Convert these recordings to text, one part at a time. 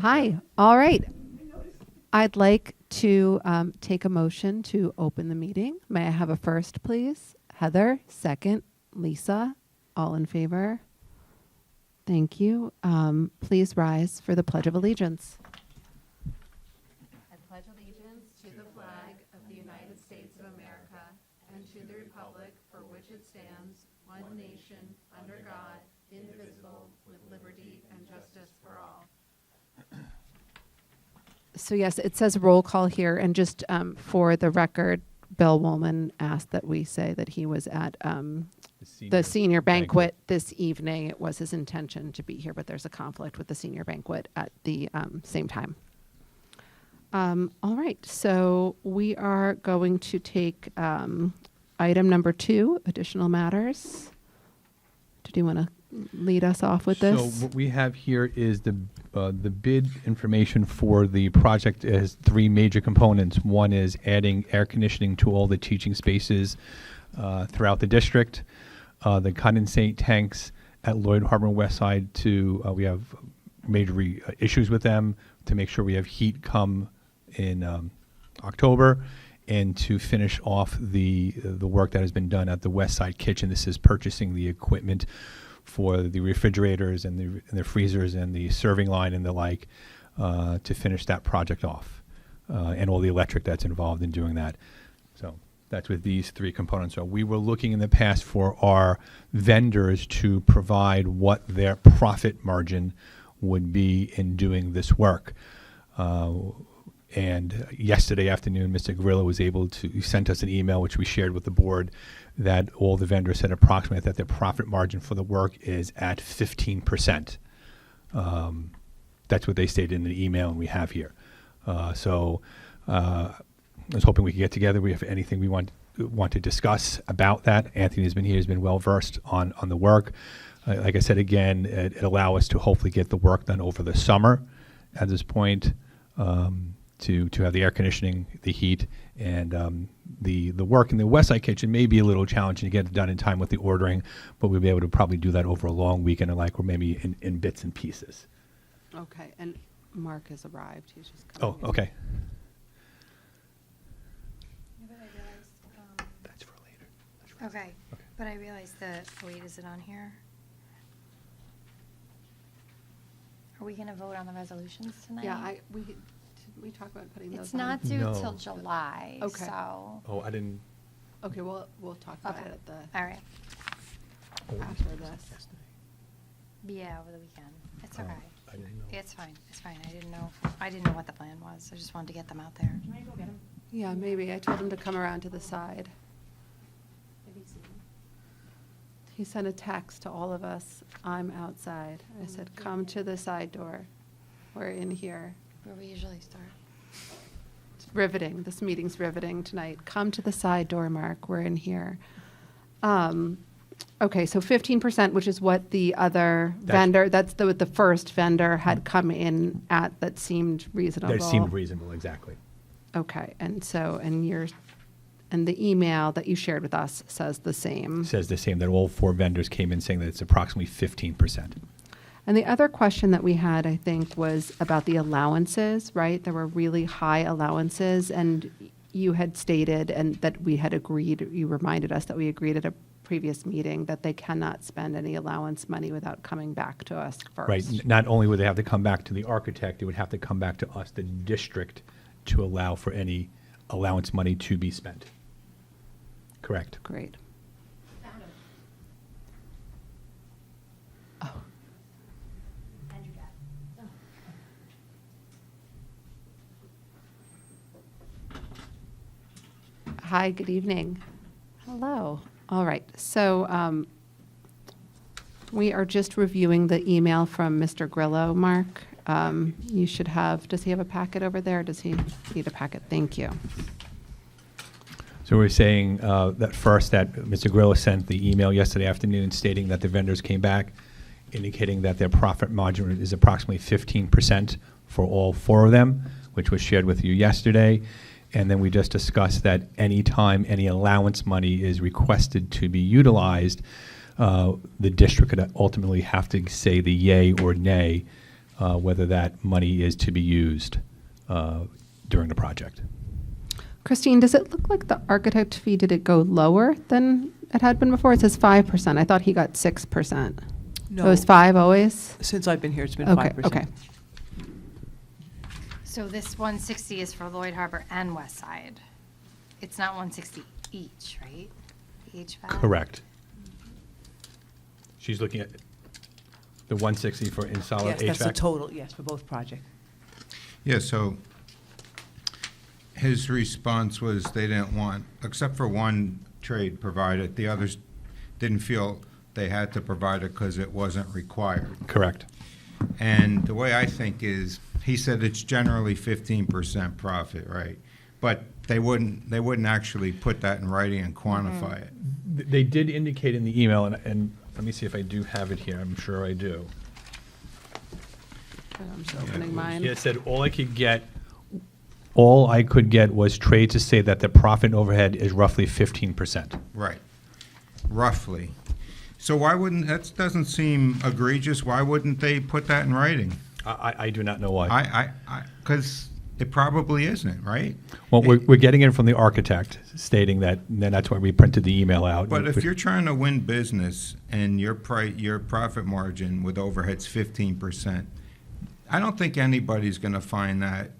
Hi. All right. I'd like to take a motion to open the meeting. May I have a first, please? Heather, second. Lisa, all in favor? Thank you. Please rise for the Pledge of Allegiance. I pledge allegiance to the flag of the United States of America and to the republic for which it stands, one nation, under God, indivisible, with liberty and justice for all. So yes, it says roll call here, and just for the record, Bill Woolman asked that we say that he was at the senior banquet this evening. It was his intention to be here, but there's a conflict with the senior banquet at the same time. All right, so we are going to take item number 2, additional matters. Do you want to lead us off with this? So what we have here is the bid information for the project. It has 3 major components. One is adding air conditioning to all the teaching spaces throughout the district. The condensate tanks at Lloyd Harbor and Westside we have major issues with them to make sure we have heat come in October, and to finish off the work that has been done at the Westside kitchen. This is purchasing the equipment for the refrigerators and the freezers and the serving line and the like to finish that project off, and all the electric that's involved in doing that. So that's with these 3 components. So we were looking in the past for our vendors to provide what their profit margin would be in doing this work. And yesterday afternoon, Mr. Grillo was able to sent us an email, which we shared with the board, that all the vendors said approximately that their profit margin for the work is at 15%. That's what they stated in the email, and we have here. So I was hoping we could get together. We have anything we want to discuss about that. Anthony has been here; he's been well versed on the work. Like I said again, it allow us to hopefully get the work done over the summer. At this point, to have the air conditioning, the heat, and the work in the Westside kitchen may be a little challenging to get it done in time with the ordering, but we'll be able to probably do that over a long weekend, or maybe in bits and pieces. Okay, and Mark has arrived. He's just coming in. Okay. Yeah, but I realized, That's for later. okay, but I realized that, wait, is it on here? Are we gonna vote on the resolutions tonight? Yeah, did we talk about putting those It's on? not due No. till July, Okay. so, Oh, I didn't. Okay, we'll talk about okay, it at the all right, after this. yeah, over the weekend, it's Oh, okay. I didn't know. It's fine, I didn't know what the plan was, I just wanted to get them out there. Can I go get them? Yeah, maybe. I told him to come around to the side. He sent a text to all of us, I'm outside. I said, come to the side door. We're in here. Where we usually start. It's riveting. This meeting's riveting tonight. Come to the side door, Mark. We're in here. Okay, so 15%, which is what the other vendor, that's the first vendor had come in at, that seemed reasonable. That seemed reasonable, exactly. Okay, and so, and the email that you shared with us says the same. Says the same, that all 4 vendors came in saying that it's approximately 15%. And the other question that we had, I think, was about the allowances, right? There were really high allowances, and you had stated, and that we had agreed, you reminded us that we agreed at a previous meeting that they cannot spend any allowance money without coming back to us first. Right. Not only would they have to come back to the architect, it would have to come back to us, the district, to allow for any allowance money to be spent. Correct. Great. Oh. Hi, good evening. Hello. All right, so we are just reviewing the email from Mr. Grillo, Mark. You should have, does he have a packet over there? Does he need a packet? Thank you. So we're saying that first, that Mr. Grillo sent the email yesterday afternoon stating that the vendors came back, indicating that their profit margin is approximately 15% for all 4 of them, which was shared with you yesterday. And then we just discussed that any time any allowance money is requested to be utilized, the district could ultimately have to say the yay or nay whether that money is to be used during the project. Christine, does it look like the architect fee, did it go lower than it had been before? It says 5%. I thought he got 6%. No. It was 5 always? Since I've been here, it's been Okay, 5%. okay. So this 160 is for Lloyd Harbor and West Side. It's not 160 each, right? The HVAC? Correct. She's looking at the 160 for in solid Yes, that's the HVAC? total, yes, for both projects. Yeah, so his response was they didn't want, except for one trade provided, the others didn't feel they had to provide it because it wasn't required. Correct. And the way I think is, he said it's generally 15% profit, right? But they wouldn't actually put that in writing and quantify it. They did indicate in the email, and let me see if I do have it here. I'm sure I do. I'm just opening mine. It said all I could get was trade to say that the profit and overhead is roughly 15%. Right, roughly. So why wouldn't, that doesn't seem egregious, why wouldn't they put that in writing? I do not know why. Because it probably isn't, right? Well, we're getting it from the architect stating that, and then that's why we printed the email out. But if you're trying to win business and your profit margin with overhead's 15%, I don't think anybody's going to find that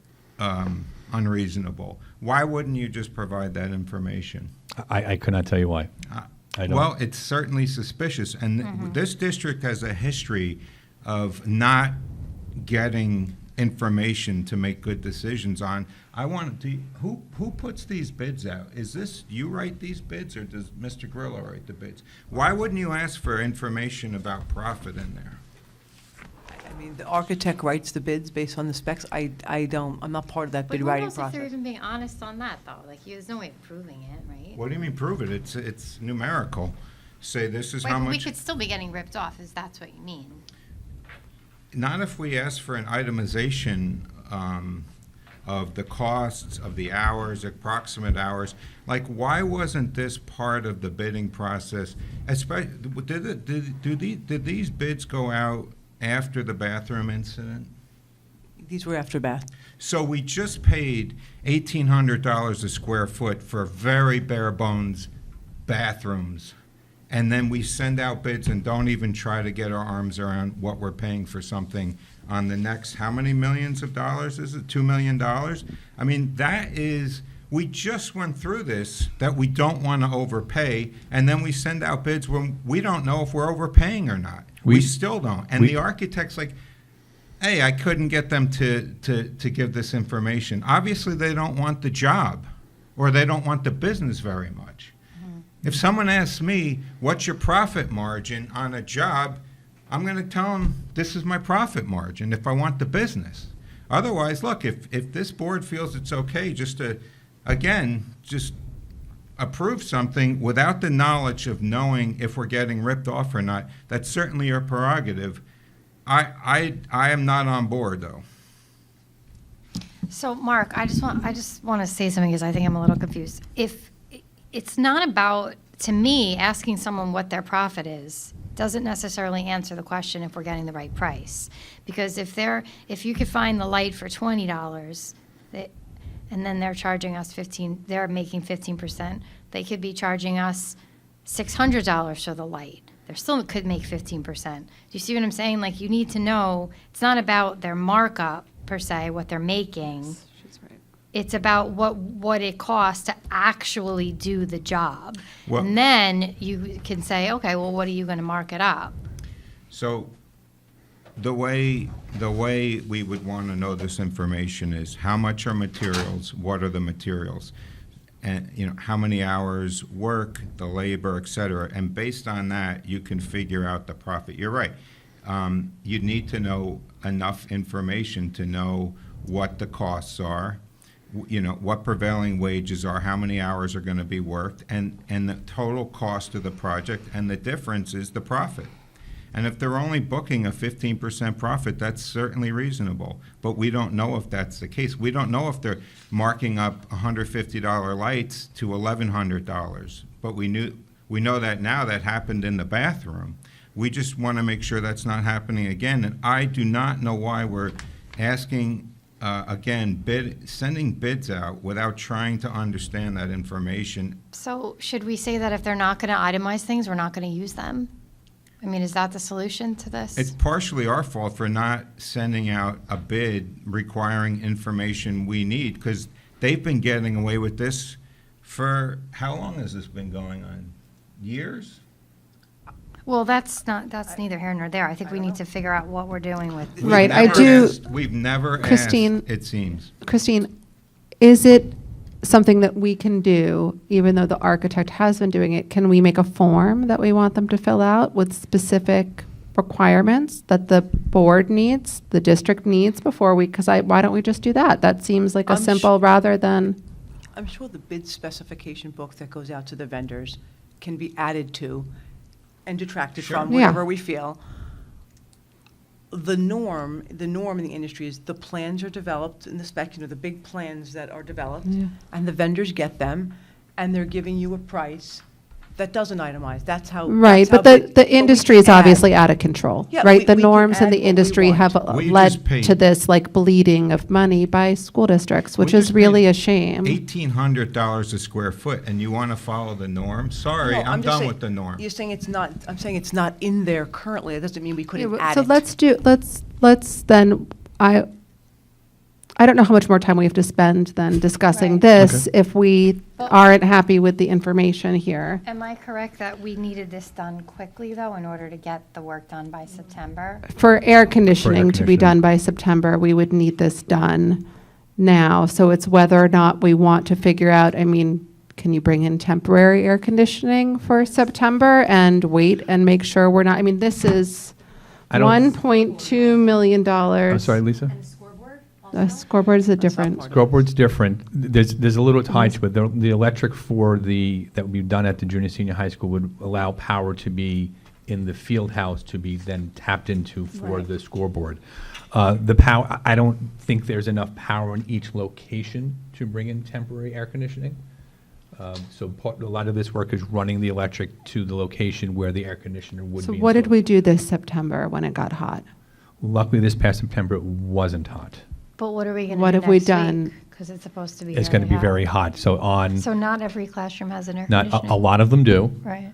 unreasonable. Why wouldn't you just provide that information? I could not tell you why. I don't. Well, it's certainly suspicious, and this district has a history of not getting information to make good decisions on. I want to. Who puts these bids out? Is this you write these bids, or does Mr. Grillo write the bids? Why wouldn't you ask for information about profit in there? I mean, the architect writes the bids based on the specs. I'm not part of that But bid who writing knows if they're process. even being honest on that, though? Like, there's no way of proving it, right? What do you mean prove it? It's numerical. Say this is Wait, how but we much. could still be getting ripped off, if that's what you mean. Not if we ask for an itemization of the costs, of the hours, approximate hours. Like, why wasn't this part of the bidding process? Did these bids go out after the bathroom incident? These were after bath. So we just paid $1,800 a square foot for very bare bones bathrooms. And then we send out bids and don't even try to get our arms around what we're paying for something on the next, how many millions of dollars is it? $2 million? I mean, we just went through this, that we don't want to overpay, and then we send out bids when we don't know if we're overpaying or not. We still don't. And the architect's like, hey, I couldn't get them to give this information. Obviously, they don't want the job, or they don't want the business very much. If someone asks me, what's your profit margin on a job, I'm going to tell them this is my profit margin if I want the business. Otherwise, look, if this board feels it's okay just to, again, just approve something without the knowledge of knowing if we're getting ripped off or not, that's certainly your prerogative. I am not on board, though. So, Mark, I just want to say something because I think I'm a little confused. If it's not about, to me, asking someone what their profit is doesn't necessarily answer the question if we're getting the right price. Because if you could find the light for $20, and then they're charging us they're making 15%, they could be charging us $600 for the light. They still could make 15%. Do you see what I'm saying? Like, you need to know, it's not about their markup per se, what they're making. She's right. It's about what it costs to actually do the job. Well- And then you can say, okay, well, what are you going to mark it up? So the way we would want to know this information is how much are materials, what are the materials, and how many hours work, the labor, et cetera. And based on that, you can figure out the profit. You're right. You need to know enough information to know what the costs are, what prevailing wages are, how many hours are going to be worked, and the total cost of the project, and the difference is the profit. And if they're only booking a 15% profit, that's certainly reasonable. But we don't know if that's the case. We don't know if they're marking up $150 lights to $1,100. But we know that now that happened in the bathroom. We just want to make sure that's not happening again. And I do not know why we're asking, again, sending bids out without trying to understand that information. So should we say that if they're not going to itemize things, we're not going to use them? I mean, is that the solution to this? It's partially our fault for not sending out a bid requiring information we need, because they've been getting away with this for, how long has this been going on? Years? Well, that's neither here nor there. I think we need to figure out what we're doing with. We've Right, I never do- asked- We've never Christine- asked, it seems. Christine, is it something that we can do, even though the architect has been doing it? Can we make a form that we want them to fill out with specific requirements that the board needs, the district needs before why don't we just do that? That seems like a I'm sh- simple rather than, I'm sure the bid specification book that goes out to the vendors can be added to and detracted Sure. from, Yeah. whatever we feel. The norm in the industry is the plans are developed in the spec, the big plans that are developed, Yeah. and the vendors get them, and they're giving you a price that doesn't itemize. That's how. right, that's how but bid- the we industry can is add. obviously out of control, Yeah, right? we The can norms in add the what we industry want. have We just led paid- to this like bleeding of money by school districts, which We is just really paid a shame. $1,800 a square foot, and you want to follow the norm? Sorry, No, I'm just done saying- with the norm. You're saying it's not, I'm saying it's not in there currently. It doesn't mean we Yeah, couldn't but- add so it. let's then, I don't know how much more time we have to spend then discussing Right. this Okay. if we aren't happy with the information here. Am I correct that we needed this done quickly, though, in order to get the work done by September? For air conditioning to be conditioning. done by September, we would need this done now. So it's whether or not we want to figure out, I mean, can you bring in temporary air conditioning for September and wait and make sure we're not, I mean, this is I don't- $1.2 million. I'm sorry, Lisa? The scoreboard is a different. Scoreboard's different. There's a little tie to it. The electric that would be done at the junior senior high school would allow power to be in the field house to be then tapped into for Right. the scoreboard. The power, I don't think there's enough power in each location to bring in temporary air conditioning. So a lot of this work is running the electric to the location where the air conditioner would So be what did installed. we do this September when it got hot? Luckily, this past September, it wasn't hot. But what are we going to do What next have we week? done? Because it's supposed to be It's going to be very hot. So So not every classroom has an air not conditioning? a lot of them do. Right.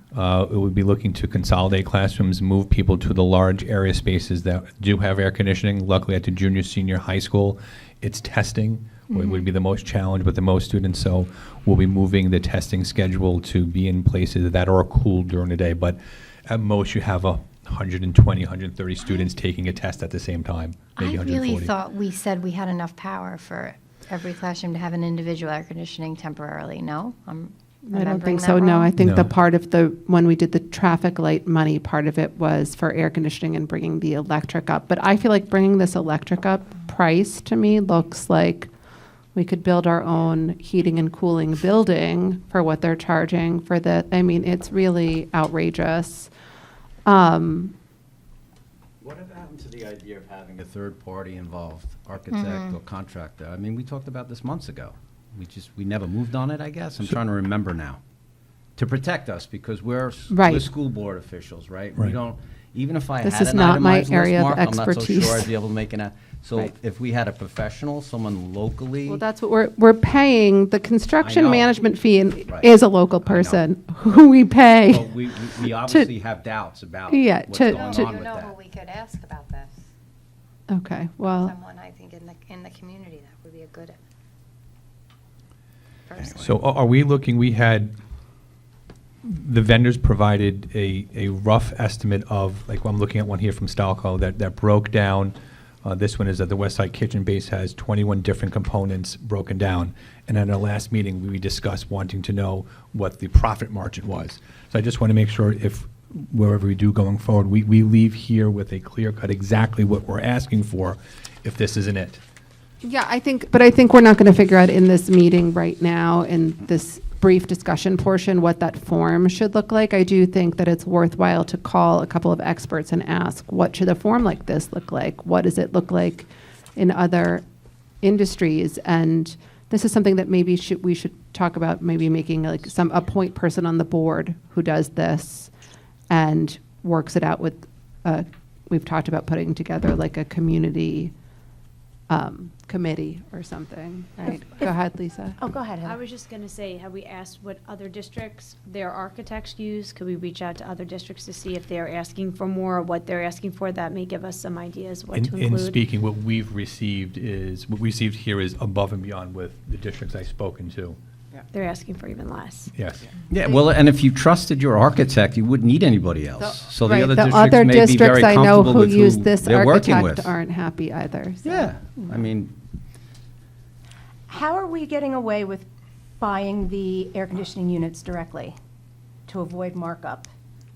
It would be looking to consolidate classrooms, move people to the large area spaces that do have air conditioning. Luckily, at the junior, senior high school, it's testing. It would be the most challenged with the most students. So we'll be moving the testing schedule to be in places that are cooled during the day. But at most, you have 120, 130 students taking a test at the same time, maybe I really 140. thought we said we had enough power for every classroom to have an individual air conditioning temporarily. No? I'm I don't remembering think that so, no. wrong? I think the No. part of when we did the traffic light money, part of it was for air conditioning and bringing the electric up. But I feel like bringing this electric up price to me looks like we could build our own heating and cooling building for what they're charging for the, I mean, it's really outrageous. Whatever happened to the idea of having a third party involved, architect or contractor? I mean, we talked about this months ago. We never moved on it, I guess. I'm trying to remember now. To protect us, because we're Right. school board officials, right? Right. We don't, even if I This had is an not my itemized list, area of Mark, I'm not so expertise. sure I'd be able to make So Right. if we had a professional, someone locally. Well, that's what we're paying, the construction know. management fee Right. is a local I know. person who we pay. Well, we obviously have doubts about Yeah, what's to- going I to- on don't with know that. who we could ask about this. Okay, well. Someone, I think, in the community, that would be a good person. So are we looking, we had, the vendors provided a rough estimate of, like, I'm looking at one here from Stalco that broke down, this one is that the West Side Kitchen Base has 21 different components broken down. And at our last meeting, we discussed wanting to know what the profit margin was. So I just want to make sure if, wherever we do going forward, we leave here with a clear cut exactly what we're asking for, if this isn't it. Yeah, I think we're not going to figure out in this meeting right now, in this brief discussion portion, what that form should look like. I do think that it's worthwhile to call a couple of experts and ask, what should a form like this look like? What does it look like in other industries? And this is something that maybe we should talk about, maybe making like a point person on the board who does this. And works it out with, we've talked about putting together like a community committee or something, right? Go ahead, Lisa. Oh, go ahead, I Heather. was just going to say, have we asked what other districts their architects use? Could we reach out to other districts to see if they're asking for more, or what they're asking for? That may give us some ideas what to In include. speaking, what we've received here is above and beyond with the districts I've spoken to. They're asking for even less. Yes. Yeah, well, and if you trusted your architect, you wouldn't need anybody else. So the Right, other the districts other may be districts very I know comfortable who with use who this they're working architect with. aren't happy either. So. Yeah, I mean, How are we getting away with buying the air conditioning units directly to avoid markup?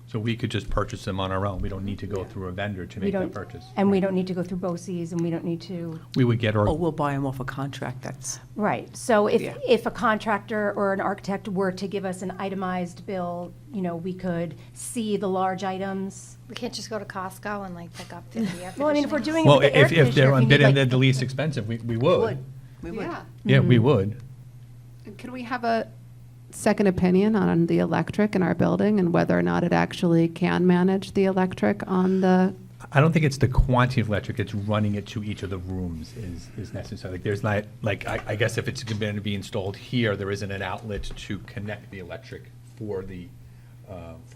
So we could just purchase them on our own. We don't need to go through a vendor to We make that don't- purchase. And we don't need to go through BOCES, and we don't need to, We would get our, Oh, we'll buy them off a contract, that's, right. So Yeah. if a contractor or an architect were to give us an itemized bill, we could see the large items. We can't just go to Costco and like pick up 50 air Well, I mean, if we're conditioners. doing it well, with the air if they're conditioner, on if bid you and need they're like. the least expensive, we would. we would. Yeah. Yeah, we would. Can we have a second opinion on the electric in our building and whether or not it actually can manage the electric on the, I don't think it's the quantity of electric, it's running it to each of the rooms is necessary. Like, there's not, like, I guess if it's going to be installed here, there isn't an outlet to connect the electric for the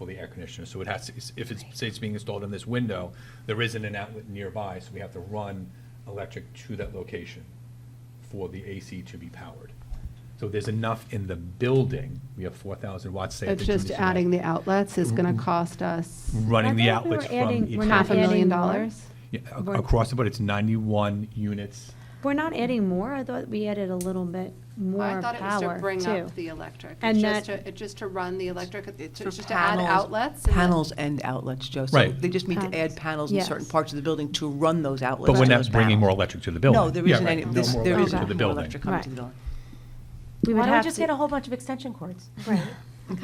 air conditioner. So it has to, if it's, say it's being installed in this window, there isn't an outlet nearby, so we have to run electric to that location for the AC to be powered. So there's enough in the building, we have 4,000 watts, say. at it's the just junior adding the center. outlets is going to cost us Running the I thought we were outlets from adding- each. we're not $500,000? adding more. Yeah, We're- across the board, it's 91 units. We're not adding more. I thought we added a little bit more I thought it was power, to bring too. up the electric. And it's just to run the electric, It's it's for just to add panels- outlets. and Panels and outlets, Joe. So Right. they just need to Panels. add panels in certain Yes. parts of the building to run those outlets. But we're to not those bringing more panels. electric to the building. No, there Yeah, isn't right. any, No this, more there electric isn't to the more building. electric coming to Right. the building. We would Why don't we have just to- get a whole bunch of extension cords? Right. You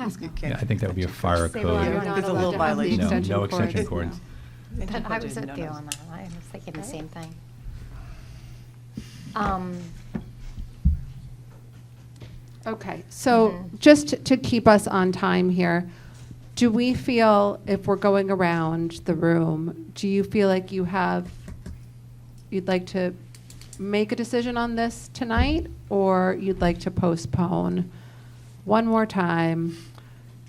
Yeah, I think that would be a fire Save a lot of code. money. You're There's not a little allowed to have the violation. No, extension no extension cords. cords. But I was Extension with you cords, on that. I was thinking the Okay. same thing. Okay, so Mhm. just to keep us on time here, do we feel, if we're going around the room, do you feel like you'd like to make a decision on this tonight, or you'd like to postpone one more time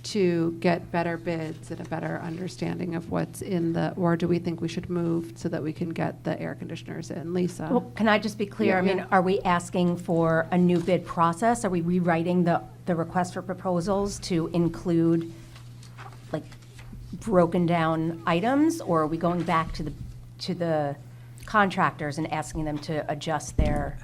to get better bids and a better understanding of what's in or do we think we should move so that we can get the air conditioners in? Lisa? Well, can I just be clear? I Yeah. mean, are we asking for a new bid process? Are we rewriting the request for proposals to include, like, broken down items? Or are we going back to the contractors and asking them to adjust their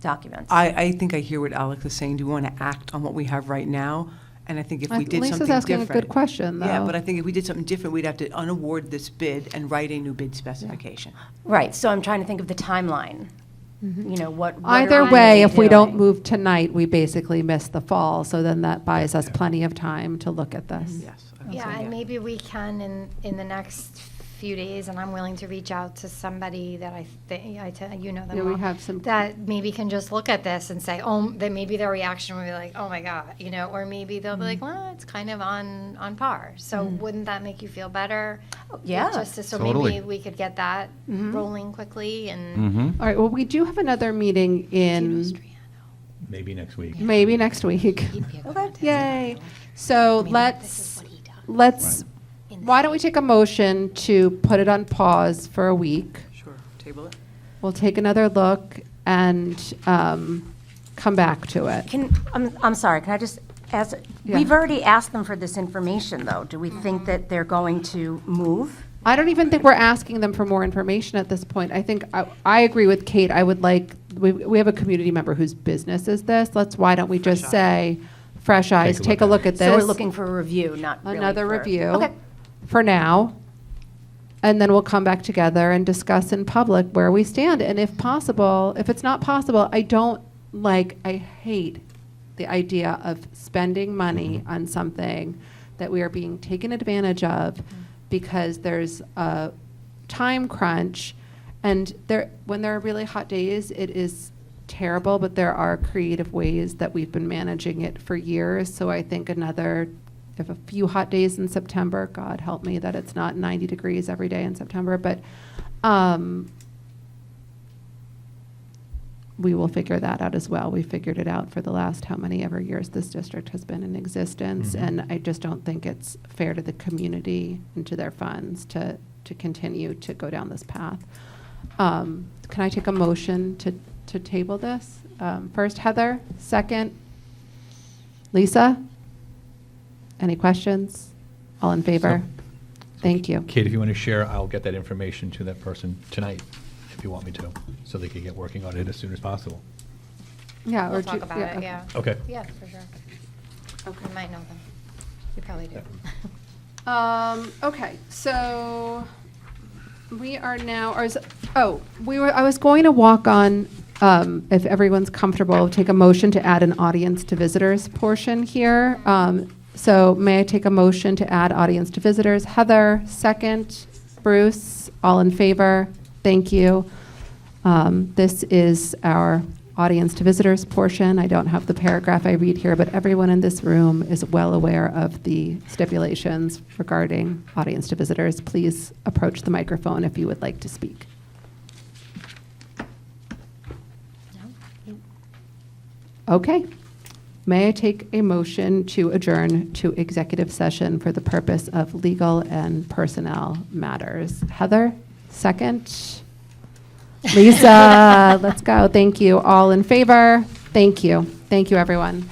documents? I think I hear what Alex is saying. Do we want to act on what we have right now? And I think if we did Lisa's something asking different. a good question, Yeah, though. but I think if we did something different, we'd have to unaward this bid and write a new bid specification. Right, so I'm trying to think of the timeline. What are Either we way, really if we don't doing? move tonight, we basically miss the fall, so then that buys us plenty of time to look at this. Yes. I would Yeah, say and maybe we can in the next few days, and I'm willing to reach out to somebody that I think, you know them Yeah, we well, have some- that maybe can just look at this and say, oh, that maybe their reaction will be like, oh my God, or maybe they'll be like, well, it's kind of on par. So wouldn't that make you feel better? Yeah. So Totally. maybe we could get that rolling quickly and. Mm-hmm. All right, well, we do have another meeting in Maybe next week. maybe next week. Yay. So let's, why don't we take a motion to put it on pause for a week? Sure, table it. We'll take another look and come back to it. I'm sorry, can I just ask, Yeah. we've already asked them for this information, though. Do we think that they're going to move? I don't even think we're asking them for more information at this point. I think, I agree with Kate. I would like, we have a community member whose business is this. Why don't we just Fresh say, fresh eyes, take a look at this. So we're looking for a review, not really Another for- review. Okay. For now. And then we'll come back together and discuss in public where we stand. And if possible, if it's not possible, I hate the idea of spending money on something that we are being taken advantage of because there's a time crunch. And when there are really hot days, it is terrible, but there are creative ways that we've been managing it for years. So I think another if a few hot days in September, God help me that it's not 90 degrees every day in September, but we will figure that out as well. We figured it out for the last how many ever years this district has been in existence, and I just don't think it's fair to the community and to their funds to continue to go down this path. Can I take a motion to table this? First, Heather. Second, Lisa. Any questions? All in favor? Thank you. Kate, if you want to share, I'll get that information to that person tonight, if you want me to, so they can get working on it as soon as possible. Yeah, We'll or talk about it, okay. yeah. Okay. Yeah, for sure. Okay. You might know them. You probably do. Okay, so we are now, I was going to walk on, if everyone's comfortable, take a motion to add an audience to visitors portion here. So may I take a motion to add audience to visitors? Heather, second. Bruce, all in favor? Thank you. This is our audience to visitors portion. I don't have the paragraph I read here, but everyone in this room is well aware of the stipulations regarding audience to visitors. Please approach the microphone if you would like to speak. Okay. May I take a motion to adjourn to executive session for the purpose of legal and personnel matters? Heather, second. Lisa, let's go. Thank you. All in favor? Thank you. Thank you, everyone.